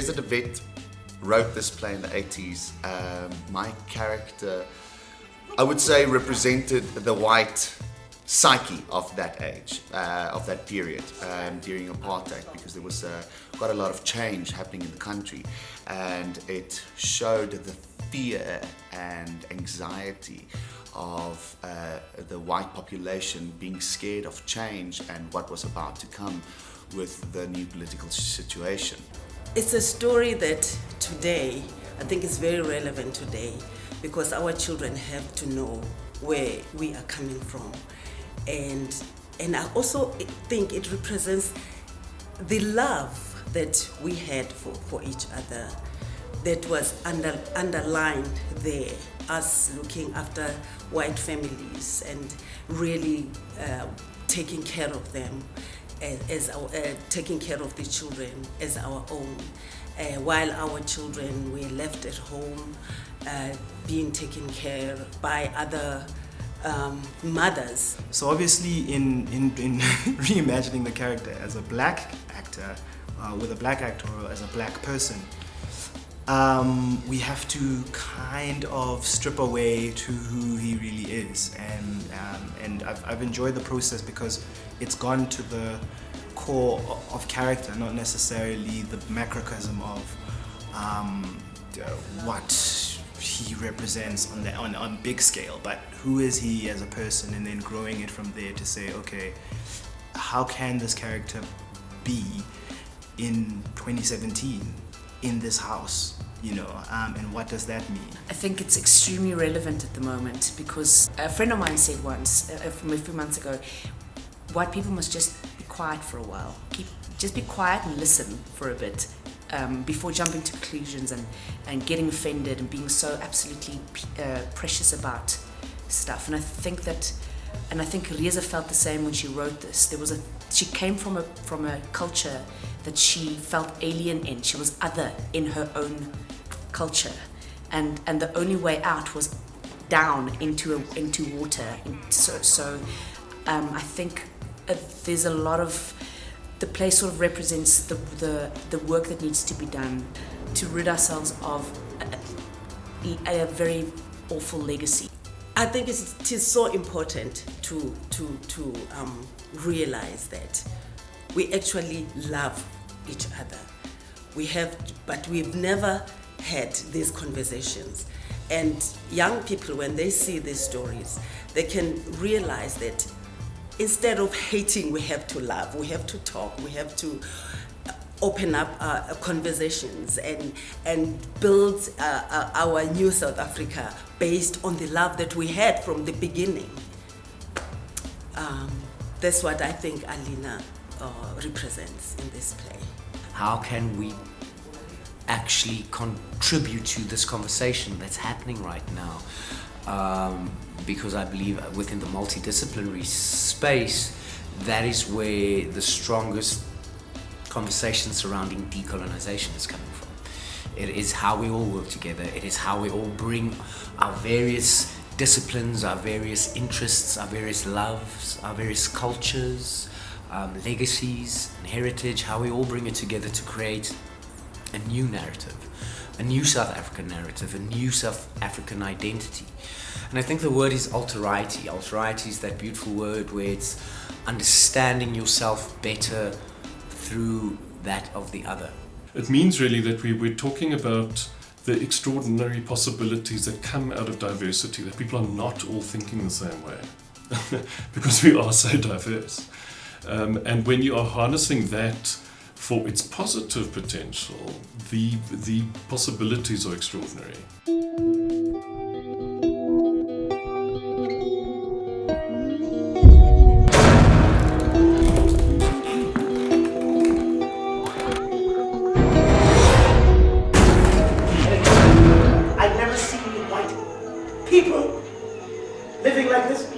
Reza de Wet wrote this play in the 80s. My character, I would say, represented the white psyche of that age, of that period, during apartheid, because there was quite a lot of change happening in the country, and it showed the fear and anxiety of the white population being scared of change and what was about to come with the new political situation. It's a story that today, I think is very relevant today, because our children have to know where we are coming from. And I also think it represents the love that we had for each other, that was underlined there, us looking after white families and really taking care of them, taking care of the children as our own, while our children were left at home being taken care by other mothers. So obviously in reimagining the character as a black actor, with a black actor or as a black person, we have to kind of strip away to who he really is, and I've enjoyed the process because it's gone to the core of character, not necessarily the macrocosm of what he represents on big scale, but who is he as a person, and then growing it from there to say, okay, how can this character be in 2017 in this house, and what does that mean? I think it's extremely relevant at the moment, because a friend of mine said once, from a few months ago, white people must just be quiet for a while. Just be quiet and listen for a bit before jumping to conclusions and getting offended and being so absolutely precious about stuff. And I think Reza felt the same when she wrote this. She came from a culture that she felt alien in. She was other in her own culture, and the only way out was down into water. So I think there's a lot of, the play sort of represents the work that needs to be done to rid ourselves of a very awful legacy. I think it is so important to realize that we actually love each other. But we've never had these conversations. And young people, when they see these stories, they can realize that instead of hating, we have to love, we have to talk, we have to open up conversations and build our new South Africa based on the love that we had from the beginning. That's what I think Alina represents in this play. How can we actually contribute to this conversation that's happening right now? Because I believe within the multidisciplinary space, that is where the strongest conversation surrounding decolonization is coming from. It is how we all work together. It is how we all bring our various disciplines, our various interests, our various loves, our various cultures, legacies and heritage, how we all bring it together to create a new narrative, a new South African narrative, a new South African identity. And I think the word is alteriety. Alteriety is that beautiful word where it's understanding yourself better through that of the other. It means really that we're talking about the extraordinary possibilities that come out of diversity, that people are not all thinking the same way because we are so diverse. And when you are harnessing that for its positive potential, the possibilities are extraordinary. I've never seen white people living like this